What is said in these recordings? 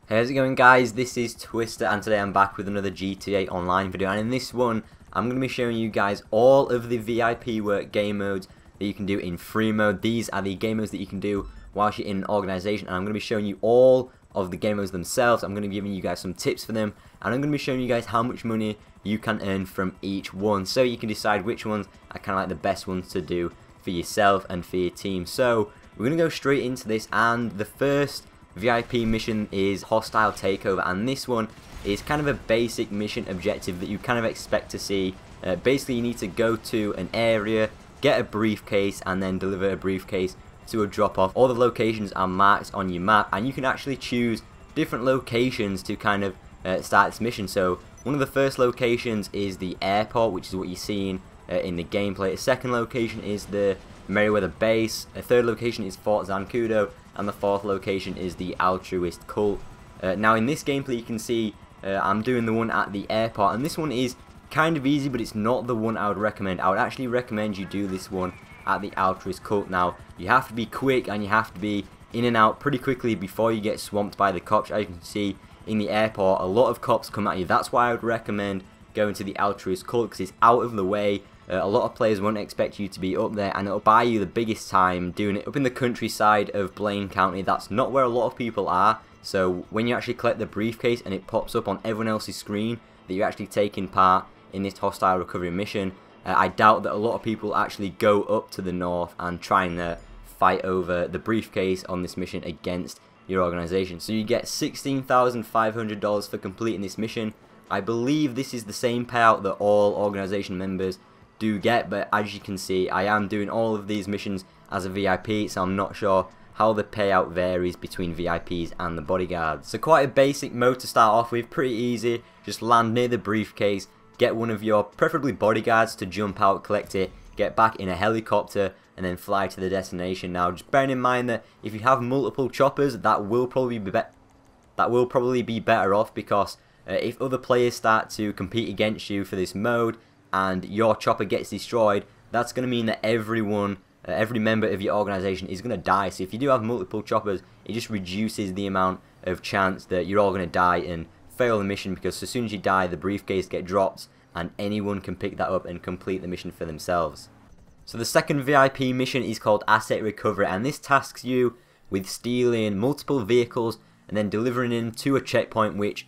Hey, how's it going, guys? This is Twister, and today I'm back with another GTA Online video, and in this one I'm going to be showing you guys all of the VIP work game modes that you can do in free mode. These are the game modes that you can do whilst you're in an organization, and I'm going to be showing you all of the game modes themselves. I'm going to be giving you guys some tips for them, and I'm going to be showing you guys how much money you can earn from each one, so you can decide which ones are kind of like the best ones to do for yourself and for your team. So we're going to go straight into this, and the first VIP mission is Hostile Takeover, and this one is kind of a basic mission objective that you kind of expect to see. Basically, you need to go to an area, get a briefcase, and then deliver a briefcase to a drop-off. All the locations are marked on your map, and you can actually choose different locations to kind of start this mission. So one of the first locations is the airport, which is what you're seeing in the gameplay. A second location is the Merryweather base. A third location is Fort Zancudo, and the fourth location is the Altruist Cult. Now in this gameplay you can see I'm doing the one at the airport, and this one is kind of easy, but it's not the one I would recommend. I would actually recommend you do this one at the Altruist Cult. Now you have to be quick, and you have to be in and out pretty quickly before you get swamped by the cops. As you can see in the airport, a lot of cops come at you. That's why I would recommend going to the Altruist Cult, because it's out of the way. A lot of players won't expect you to be up there, and it'll buy you the biggest time doing it up in the countryside of Blaine County. That's not where a lot of people are, so when you actually collect the briefcase and it pops up on everyone else's screen that you're actually taking part in this hostile recovery mission, I doubt that a lot of people actually go up to the north and try and fight over the briefcase on this mission against your organization. So you get $16,500 for completing this mission. I believe this is the same payout that all organization members do get, but as you can see, I am doing all of these missions as a VIP, so I'm not sure how the payout varies between VIPs and the bodyguards. So quite a basic mode to start off with, pretty easy. Just land near the briefcase, get one of your preferably bodyguards to jump out, collect it, get back in a helicopter, and then fly to the destination. Now just bearing in mind that if you have multiple choppers, that will probably be better off, because if other players start to compete against you for this mode and your chopper gets destroyed, that's going to mean that every member of your organization is going to die. So if you do have multiple choppers, it just reduces the amount of chance that you're all going to die and fail the mission, because as soon as you die, the briefcase gets dropped and anyone can pick that up and complete the mission for themselves. So the second VIP mission is called Asset Recovery, and this tasks you with stealing multiple vehicles and then delivering them to a checkpoint, which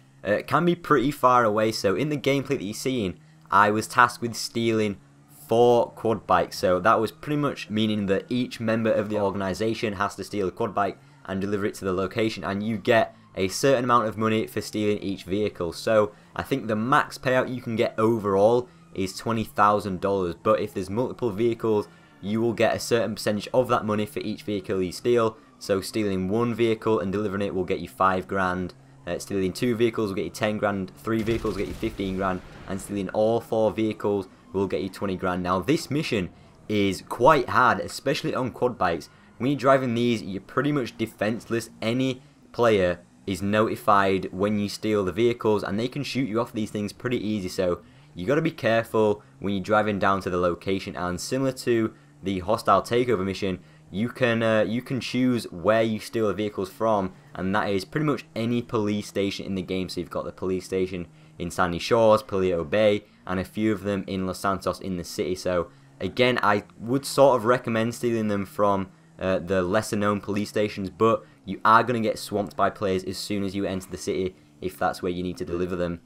can be pretty far away. So in the gameplay that you're seeing, I was tasked with stealing 4 quad bikes, so that was pretty much meaning that each member of the organization has to steal a quad bike and deliver it to the location, and you get a certain amount of money for stealing each vehicle. So I think the max payout you can get overall is $20,000, but if there's multiple vehicles, you will get a certain percentage of that money for each vehicle you steal. So stealing 1 vehicle and delivering it will get you 5 grand. Stealing 2 vehicles will get you 10 grand, 3 vehicles will get you 15 grand, and stealing all 4 vehicles will get you 20 grand. Now this mission is quite hard, especially on quad bikes. When you're driving these, you're pretty much defenseless. Any player is notified when you steal the vehicles, and they can shoot you off these things pretty easy. So you got to be careful when you're driving down to the location, and similar to the Hostile Takeover mission, you can choose where you steal the vehicles from, and that is pretty much any police station in the game. So you've got the police station in Sandy Shores, Paleto Bay, and a few of them in Los Santos in the city. So again, I would sort of recommend stealing them from the lesser known police stations, but you are going to get swamped by players as soon as you enter the city if that's where you need to deliver them.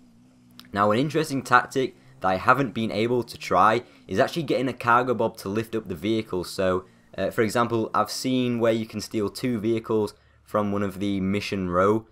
Now an interesting tactic that I haven't been able to try is actually getting a cargo bob to lift up the vehicles. So for example, I've seen where you can steal 2 vehicles from one of the Mission Row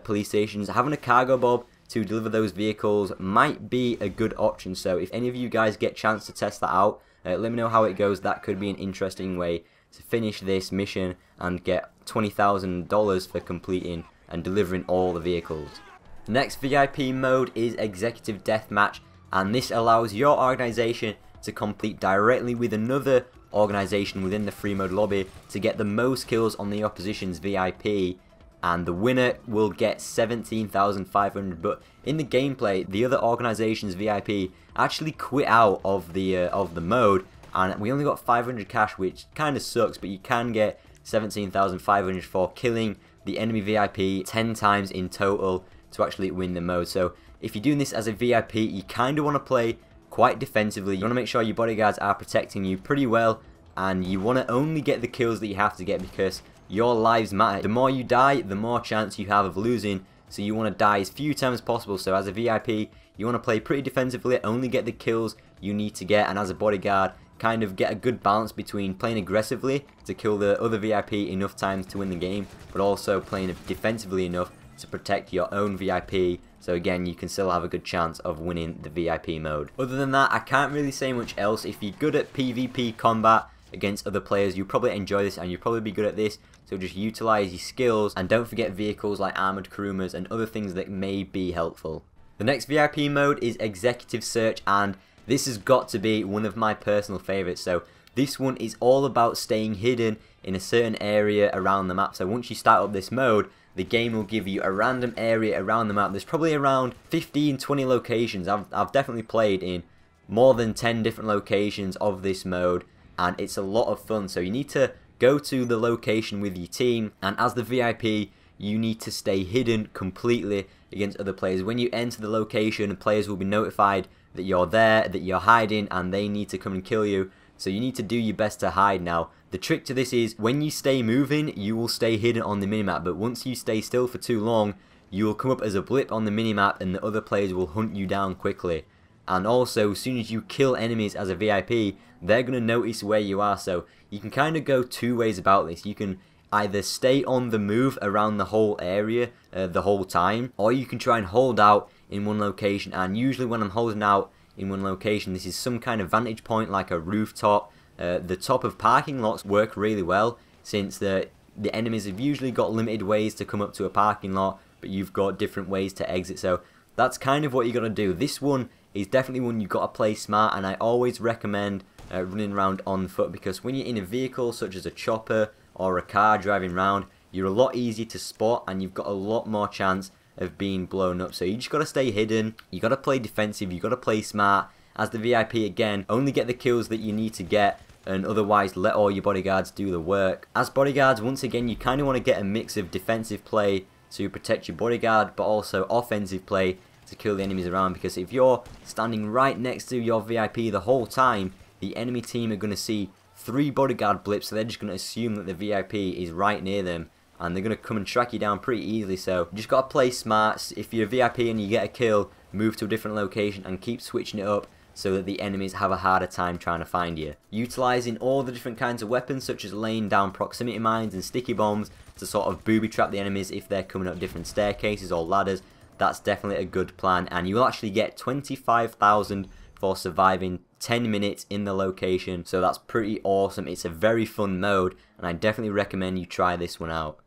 police stations. Having a cargo bob to deliver those vehicles might be a good option. So if any of you guys get a chance to test that out, let me know how it goes. That could be an interesting way to finish this mission and get $20,000 for completing and delivering all the vehicles. The next VIP mode is Executive Deathmatch, and this allows your organization to compete directly with another organization within the free mode lobby to get the most kills on the opposition's VIP, and the winner will get $17,500. But in the gameplay, the other organization's VIP actually quit out of the mode, and we only got 500 cash, which kind of sucks. But you can get 17,500 for killing the enemy VIP 10 times in total to actually win the mode. So if you're doing this as a VIP, you kind of want to play quite defensively. You want to make sure your bodyguards are protecting you pretty well, and you want to only get the kills that you have to get because your lives matter. The more you die, the more chance you have of losing, so you want to die as few times as possible. So as a VIP, you want to play pretty defensively, only get the kills you need to get, and as a bodyguard, kind of get a good balance between playing aggressively to kill the other VIP enough times to win the game, but also playing defensively enough to protect your own VIP, so again you can still have a good chance of winning the VIP mode. Other than that, I can't really say much else. If you're good at PvP combat against other players, you'll probably enjoy this and you'll probably be good at this, so just utilize your skills and don't forget vehicles like armored Kurumas and other things that may be helpful. The next VIP mode is Executive Search, and this has got to be one of my personal favorites. So this one is all about staying hidden in a certain area around the map. So once you start up this mode, the game will give you a random area around the map. There's probably around 15-20 locations. I've definitely played in more than 10 different locations of this mode, and it's a lot of fun. So you need to go to the location with your team, and as the VIP, you need to stay hidden completely against other players. When you enter the location, players will be notified that you're there, that you're hiding, and they need to come and kill you. So you need to do your best to hide. Now, the trick to this is when you stay moving, you will stay hidden on the minimap, but once you stay still for too long, you will come up as a blip on the minimap and the other players will hunt you down quickly. And also, as soon as you kill enemies as a VIP, they're going to notice where you are. So you can kind of go two ways about this. You can either stay on the move around the whole area the whole time, or you can try and hold out in one location. And usually when I'm holding out in one location, this is some kind of vantage point like a rooftop. The top of parking lots work really well, since the enemies have usually got limited ways to come up to a parking lot, but you've got different ways to exit. So that's kind of what you got to do. This one is definitely one you've got to play smart, and I always recommend running around on foot, because when you're in a vehicle such as a chopper or a car driving around, you're a lot easier to spot and you've got a lot more chance of being blown up. So you just got to stay hidden, you got to play defensive, you got to play smart. As the VIP, again, only get the kills that you need to get, and otherwise let all your bodyguards do the work. As bodyguards, once again, you kind of want to get a mix of defensive play to protect your bodyguard, but also offensive play to kill the enemies around, because if you're standing right next to your VIP the whole time, the enemy team are going to see 3 bodyguard blips, so they're just going to assume that the VIP is right near them, and they're going to come and track you down pretty easily. So you just got to play smart. If you're a VIP and you get a kill, move to a different location and keep switching it up so that the enemies have a harder time trying to find you. Utilizing all the different kinds of weapons, such as laying down proximity mines and sticky bombs to sort of booby trap the enemies if they're coming up different staircases or ladders. That's definitely a good plan, and you will actually get 25,000 for surviving 10 minutes in the location, so that's pretty awesome. It's a very fun mode, and I definitely recommend you try this one out.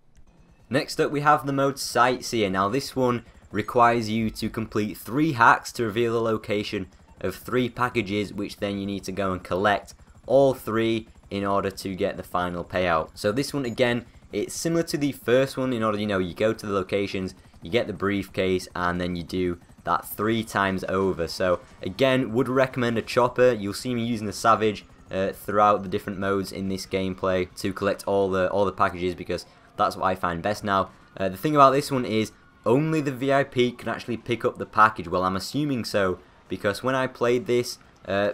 Next up, we have the mode Sightseer. Now this one requires you to complete 3 hacks to reveal the location of 3 packages, which then you need to go and collect all 3 in order to get the final payout. So this one, again, it's similar to the first one. In order, you go to the locations, you get the briefcase, and then you do that 3 times over. So again, would recommend a chopper. You'll see me using the Savage throughout the different modes in this gameplay to collect all the packages, because that's what I find best. Now the thing about this one is only the VIP can actually pick up the package. Well, I'm assuming so, because when I played this,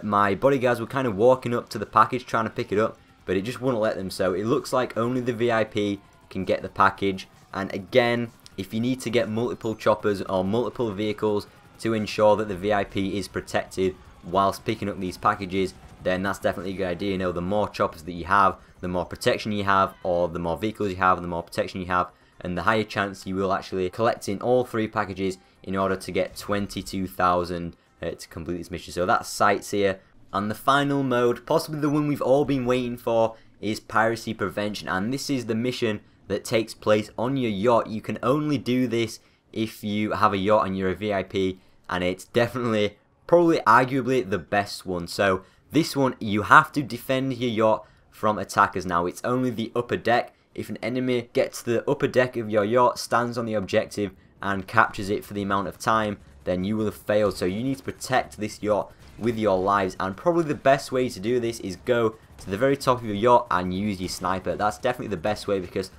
my bodyguards were kind of walking up to the package trying to pick it up, but it just wouldn't let them. So it looks like only the VIP can get the package. And again, if you need to get multiple choppers or multiple vehicles to ensure that the VIP is protected whilst picking up these packages, then that's definitely a good idea. The more choppers that you have, the more protection you have, or the more vehicles you have, the more protection you have, and the higher chance you will actually collect in all 3 packages in order to get 22,000 to complete this mission. So that's Sightseer. And the final mode, possibly the one we've all been waiting for, is Piracy Prevention, and this is the mission that takes place on your yacht. You can only do this if you have a yacht and you're a VIP, and it's definitely, probably arguably the best one. So this one, you have to defend your yacht from attackers. Now it's only the upper deck. If an enemy gets to the upper deck of your yacht, stands on the objective and captures it for the amount of time, then you will have failed. So you need to protect this yacht with your lives, and probably the best way to do this is go to the very top of your yacht and use your sniper. That's definitely the best way, because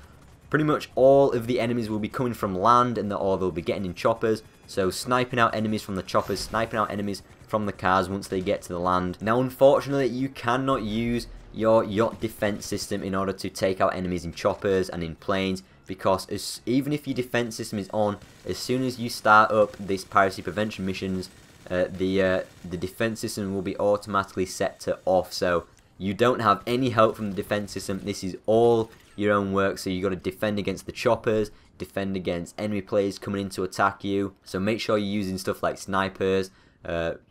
pretty much all of the enemies will be coming from land, and or they'll be getting in choppers. So sniping out enemies from the choppers, sniping out enemies from the cars once they get to the land. Now unfortunately you cannot use your yacht defense system in order to take out enemies in choppers and in planes, because even if your defense system is on, as soon as you start up this piracy prevention missions, the defense system will be automatically set to off. So you don't have any help from the defense system. This is all your own work. So you got to defend against the choppers, defend against enemy players coming in to attack you. So make sure you're using stuff like snipers,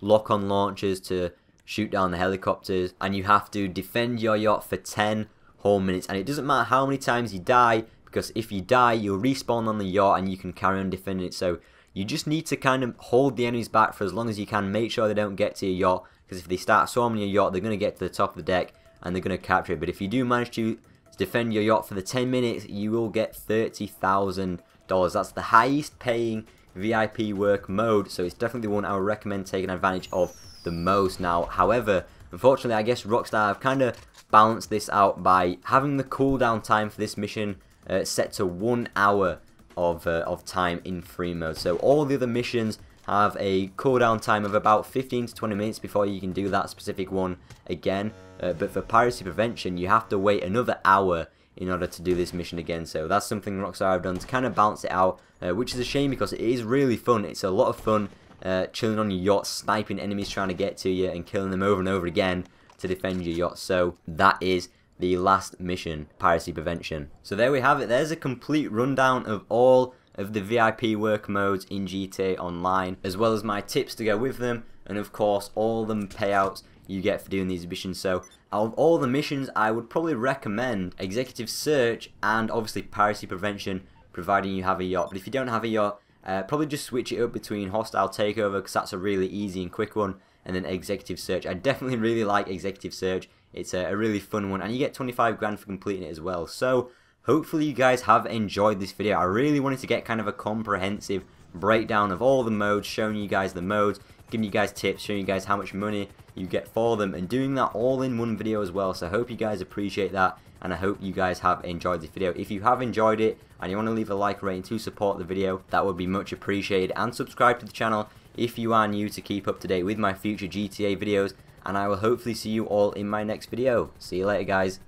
lock-on launchers to shoot down the helicopters, and you have to defend your yacht for 10 whole minutes. And it doesn't matter how many times you die, because if you die you'll respawn on the yacht and you can carry on defending it. So you just need to kind of hold the enemies back for as long as you can. Make sure they don't get to your yacht, because if they start swarming your yacht, they're going to get to the top of the deck and they're going to capture it. But if you do manage to defend your yacht for the 10 minutes, you will get $30,000. That's the highest paying VIP work mode, so it's definitely one I would recommend taking advantage of the most. Now, however, unfortunately, I guess Rockstar have kind of balanced this out by having the cooldown time for this mission set to 1 hour of time in free mode. So all the other missions have a cooldown time of about 15 to 20 minutes before you can do that specific one again. But for piracy prevention, you have to wait another hour in order to do this mission again. So that's something Rockstar have done to kind of balance it out, which is a shame because it is really fun. It's a lot of fun chilling on your yacht, sniping enemies trying to get to you and killing them over and over again to defend your yacht. So that is the last mission, piracy prevention. So there we have it. There's a complete rundown of all of the VIP work modes in GTA Online, as well as my tips to go with them, and of course all the payouts you get for doing these missions. So out of all the missions, I would probably recommend Executive Search and obviously Piracy Prevention, providing you have a yacht. But if you don't have a yacht, probably just switch it up between Hostile Takeover, because that's a really easy and quick one, and then Executive Search. I definitely really like Executive Search. It's a really fun one, and you get 25 grand for completing it as well. So hopefully you guys have enjoyed this video. I really wanted to get kind of a comprehensive breakdown of all the modes, showing you guys the modes, giving you guys tips, showing you guys how much money you get for them, and doing that all in one video as well. So I hope you guys appreciate that, and I hope you guys have enjoyed this video. If you have enjoyed it and you want to leave a like rating to support the video, that would be much appreciated, and subscribe to the channel if you are new to keep up to date with my future GTA videos, and I will hopefully see you all in my next video. See you later, guys.